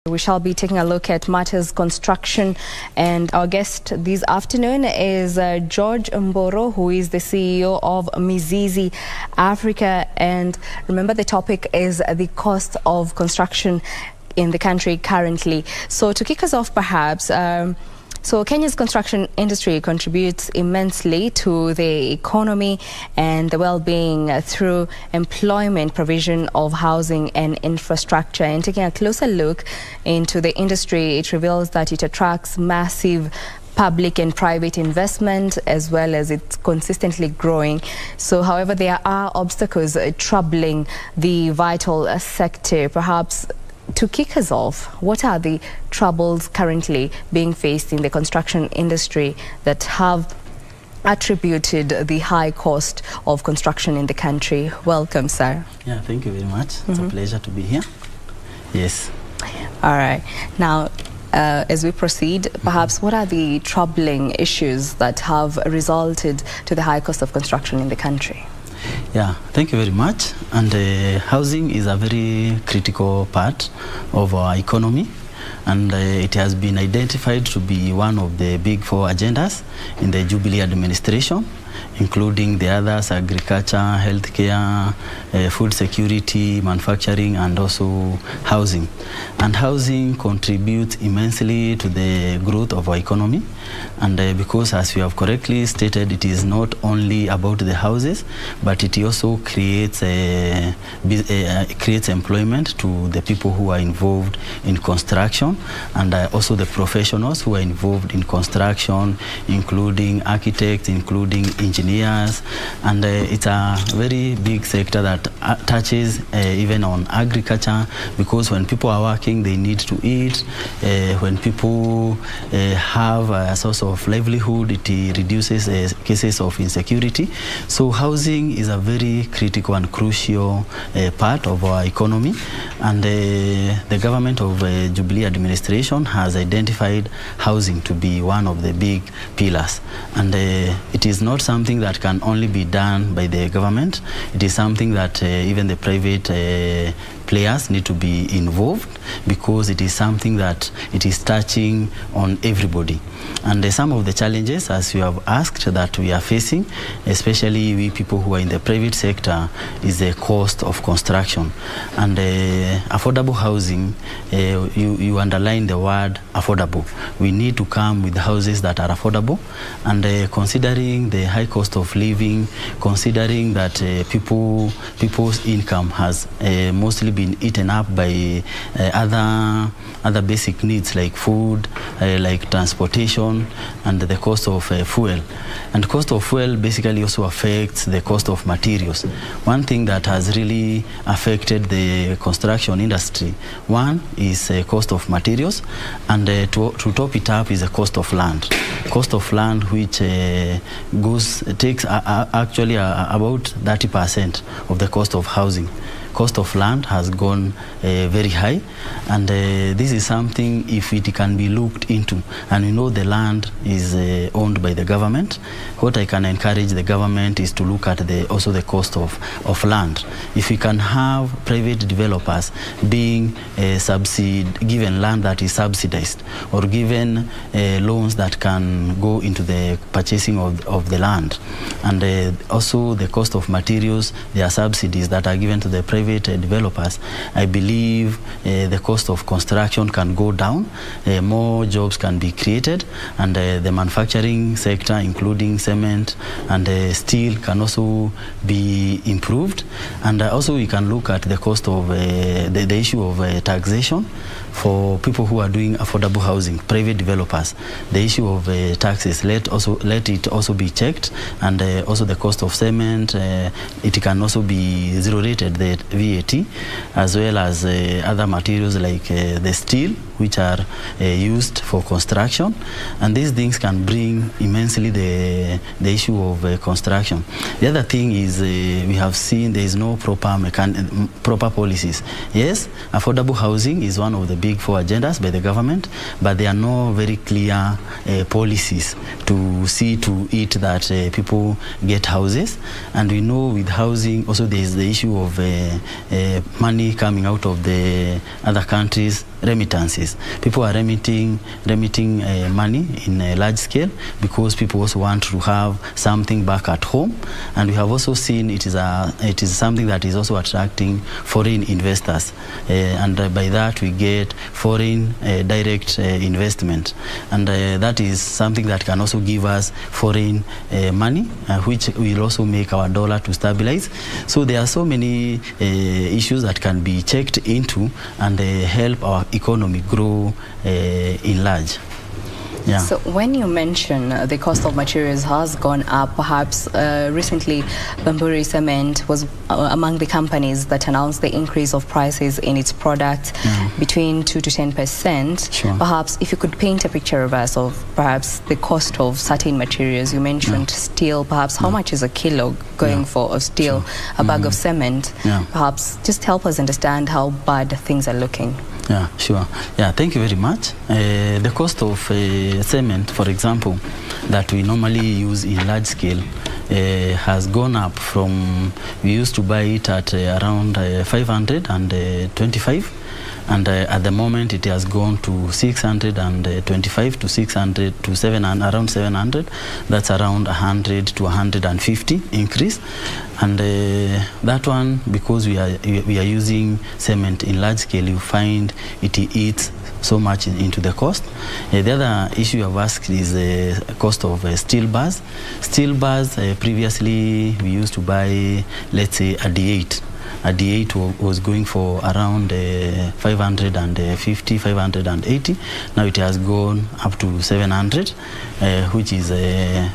We shall be taking a look at matters construction, and our guest this afternoon is George Mburu, who is the CEO of Mizizi Africa. And remember, the topic is the cost of construction in the country currently. So to kick us off, perhaps, so Kenya's construction industry contributes immensely to the economy and the well-being through employment, provision of housing and infrastructure. And taking a closer look into the industry, it reveals that it attracts massive public and private investment, as well as it's consistently growing. So, however, there are obstacles troubling the vital sector. Perhaps to kick us off, what are the troubles currently being faced in the construction industry that have attributed the high cost of construction in the country? Welcome, sir. Yeah, thank you very much. It's a pleasure to be here. Yes. All right. Now, as we proceed, perhaps what are the troubling issues that have resulted to the high cost of construction in the country? Yeah, thank you very much. And housing is a very critical part of our economy, and it has been identified to be one of the big four agendas in the Jubilee administration, including the others: agriculture, healthcare, food security, manufacturing, and also housing. And housing contributes immensely to the growth of our economy. And because, as you have correctly stated, it is not only about the houses, but it also creates employment to the people who are involved in construction, and also the professionals who are involved in construction, including architects, including engineers. And it's a very big sector that touches even on agriculture, because when people are working, they need to eat. When people have a source of livelihood, it reduces cases of insecurity. So housing is a very critical and crucial part of our economy, and the government of Jubilee administration has identified housing to be one of the big pillars. And it is not something that can only be done by the government. It is something that even the private players need to be involved, because it is something that it is touching on everybody. And some of the challenges, as you have asked, that we are facing, especially we people who are in the private sector, is the cost of construction. And affordable housing, you underline the word affordable. We need to come with houses that are affordable. And considering the high cost of living, considering that people's income has mostly been eaten up by other basic needs like food, like transportation, and the cost of fuel. And cost of fuel basically also affects the cost of materials. One thing that has really affected the construction industry, one is cost of materials, and to top it up is the cost of land. Cost of land, which takes actually about 30% of the cost of housing. Cost of land has gone very high, and this is something, if it can be looked into, and we know the land is owned by the government, what I can encourage the government is to look at also the cost of land. If we can have private developers being given land that is subsidized, or given loans that can go into the purchasing of the land, and also the cost of materials, there are subsidies that are given to the private developers, I believe the cost of construction can go down, more jobs can be created, and the manufacturing sector, including cement and steel, can also be improved. And also we can look at the cost of the issue of taxation for people who are doing affordable housing, private developers. The issue of taxes, let it also be checked, and also the cost of cement, it can also be zero-rated, the VAT, as well as other materials like the steel, which are used for construction. And these things can bring immensely the issue of construction. The other thing is we have seen there is no proper policies. Yes, affordable housing is one of the big four agendas by the government, but there are no very clear policies to see to it that people get houses. And we know with housing also there is the issue of money coming out of the other countries remittances. People are remitting money in a large scale because people also want to have something back at home, and we have also seen it is something that is also attracting foreign investors, and by that we get foreign direct investment, and that is something that can also give us foreign money, which will also make our dollar to stabilize. So there are so many issues that can be checked into and help our economy grow in large. Yeah. So when you mention the cost of materials has gone up, perhaps recently Mburu cement was among the companies that announced the increase of prices in its products between 2 to 10%. Sure. Perhaps if you could paint a picture of us of perhaps the cost of certain materials. You mentioned steel, perhaps how much is a kilo going for of steel, a bag of cement. Perhaps just help us understand how bad things are looking. Yeah, sure. Yeah, thank you very much. The cost of cement, for example, that we normally use in large scale has gone up from, we used to buy it at around 525, and at the moment it has gone to 625 to 600 to 700, around 700. That's around 100 to 150 increase. And that one, because we are using cement in large scale, you find it eats so much into the cost. The other issue you have asked is the cost of steel bars. Steel bars, previously we used to buy, let's say, a D8. A D8 was going for around 550, 580. Now it has gone up to 700, which is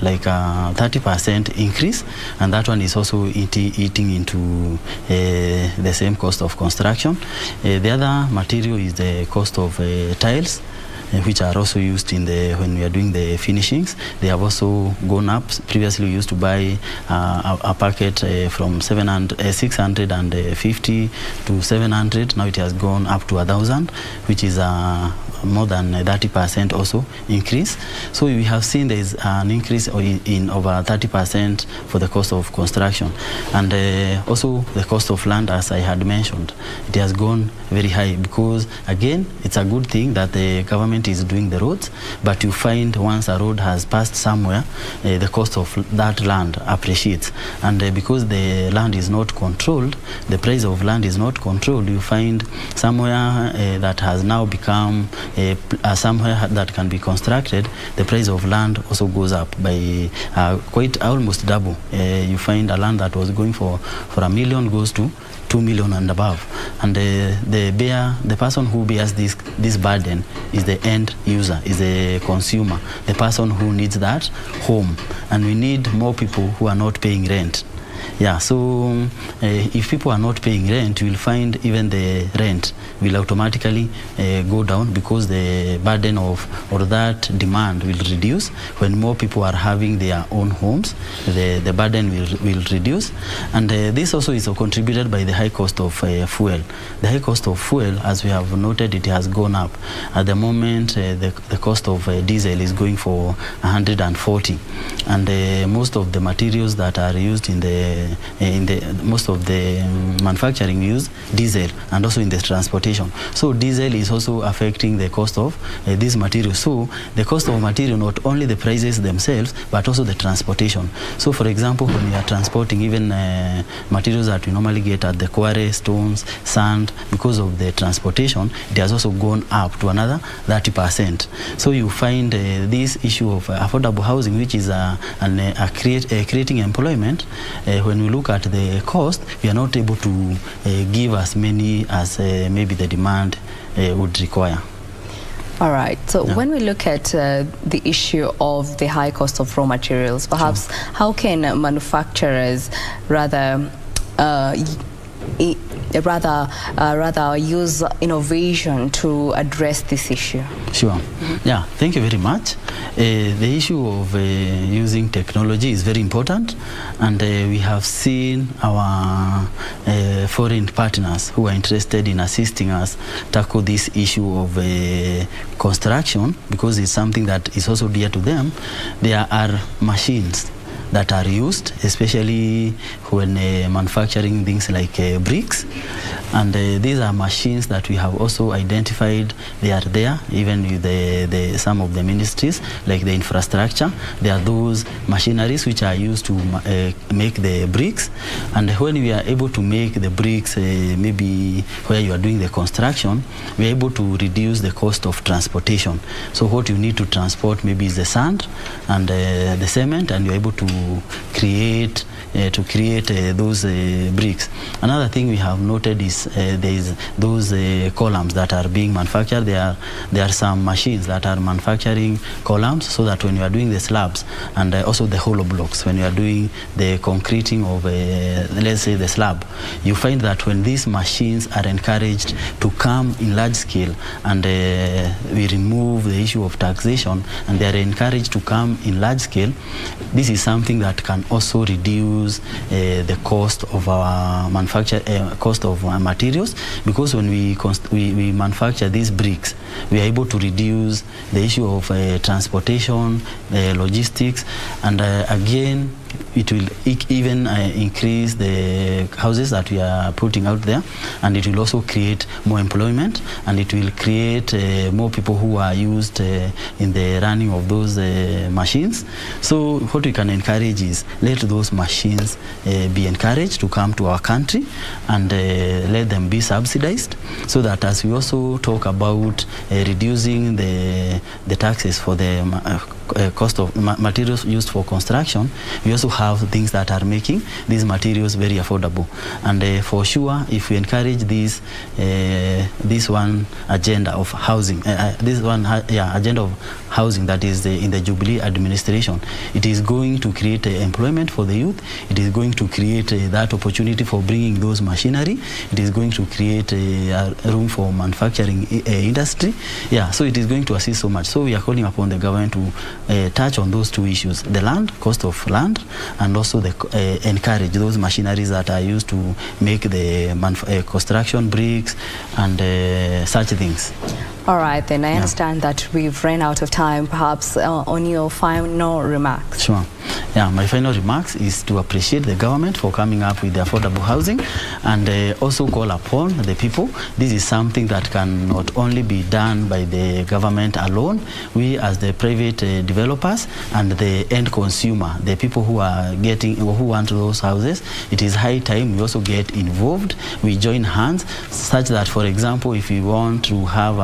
like a 30% increase, and that one is also eating into the same cost of construction. The other material is the cost of tiles, which are also used in when we are doing the finishings. They have also gone up. Previously we used to buy a packet from 650 to 700. Now it has gone up to 1,000, which is more than 30% also increase. So we have seen there is an increase in over 30% for the cost of construction, and also the cost of land, as I had mentioned, it has gone very high, because again it's a good thing that the government is doing the roads, but you find once a road has passed somewhere, the cost of that land appreciates, and because the land is not controlled, the price of land is not controlled, you find somewhere that has now become somewhere that can be constructed, the price of land also goes up by quite almost double. You find a land that was going for $1 million goes to 2 million and above, and the person who bears this burden is the end user, is the consumer, the person who needs that home, and we need more people who are not paying rent. Yeah, so if people are not paying rent, you will find even the rent will automatically go down, because the burden or that demand will reduce. When more people are having their own homes, the burden will reduce. And this also is contributed by the high cost of fuel. The high cost of fuel, as we have noted, it has gone up. At the moment, the cost of diesel is going for 140, and most of the materials that are used in most of the manufacturing use diesel, and also in the transportation. So diesel is also affecting the cost of these materials. So the cost of material, not only the prices themselves, but also the transportation. So for example, when we are transporting even materials that we normally get at the quarry, stones, sand, because of the transportation, it has also gone up to another 30%. So you find this issue of affordable housing, which is creating employment. When we look at the cost, we are not able to give as many as maybe the demand would require. All right. So when we look at the issue of the high cost of raw materials, perhaps how can manufacturers rather use innovation to address this issue? Sure. Yeah, thank you very much. The issue of using technology is very important, and we have seen our foreign partners who are interested in assisting us tackle this issue of construction, because it's something that is also dear to them. There are machines that are used, especially when manufacturing things like bricks. And these are machines that we have also identified. They are there, even with some of the ministries, like the infrastructure. There are those machineries which are used to make the bricks. And when we are able to make the bricks, maybe where you are doing the construction, we are able to reduce the cost of transportation. So what you need to transport maybe is the sand and the cement, and you're able to create those bricks. Another thing we have noted is there is those columns that are being manufactured. There are some machines that are manufacturing columns, so that when you are doing the slabs and also the hollow blocks, when you are doing the concreting of let's say the slab, you find that when these machines are encouraged to come in large scale, and we remove the issue of taxation, and they are encouraged to come in large scale, this is something that can also reduce the cost of our cost of materials, because when we manufacture these bricks, we are able to reduce the issue of transportation, logistics, and again, it will even increase the houses that we are putting out there, and it will also create more employment, and it will create more people who are used in the running of those machines. So what we can encourage is let those machines be encouraged to come to our country, and let them be subsidized, so that as we also talk about reducing the taxes for the cost of materials used for construction, we also have things that are making these materials very affordable. And for sure, if we encourage this one agenda of housing, agenda of housing that is in the Jubilee administration, it is going to create employment for the youth. It is going to create that opportunity for bringing those machinery. It is going to create a room for manufacturing industry. Yeah, so it is going to assist so much. So we are calling upon the government to touch on those two issues: the land, cost of land, and also the encourage those machineries that are used to make the construction bricks and such things. All right, then I understand that we've run out of time. Perhaps on your final remarks. Sure. Yeah, my final remarks is to appreciate the government for coming up with the affordable housing, and also call upon the people. This is something that can not only be done by the government alone. We as the private developers and the end consumer, the people who want those houses, it is high time we also get involved. We join hands, such that, for example, if we want to have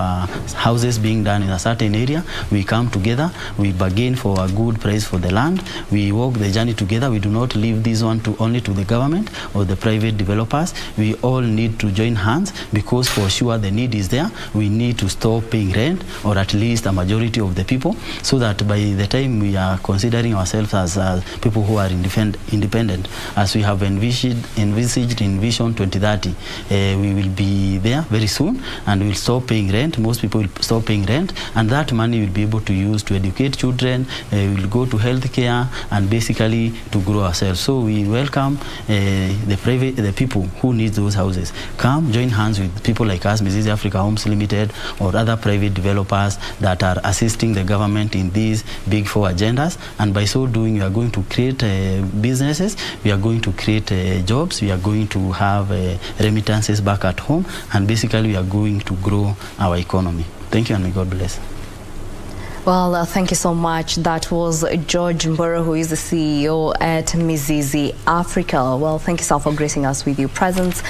houses being done in a certain area, we come together, we bargain for a good price for the land, we walk the journey together. We do not leave this one only to the government or the private developers. We all need to join hands, because for sure the need is there. We need to stop paying rent, or at least a majority of the people, so that by the time we are considering ourselves as people who are independent, as we have envisaged in Vision 2030, we will be there very soon, and we will stop paying rent. Most people will stop paying rent, and that money will be able to use to educate children. We will go to healthcare, and basically to grow ourselves. So we welcome the people who need those houses. Come join hands with people like us, Mizizi Africa Homes Limited, or other private developers that are assisting the government in these big four agendas. And by so doing, we are going to create businesses, we are going to create jobs, we are going to have remittances back at home, and basically we are going to grow our economy. Thank you, and may God bless. Well, thank you so much. That was George Mburu, who is the CEO at Mizizi Africa. Well, thank you, sir, for gracing us with your presence.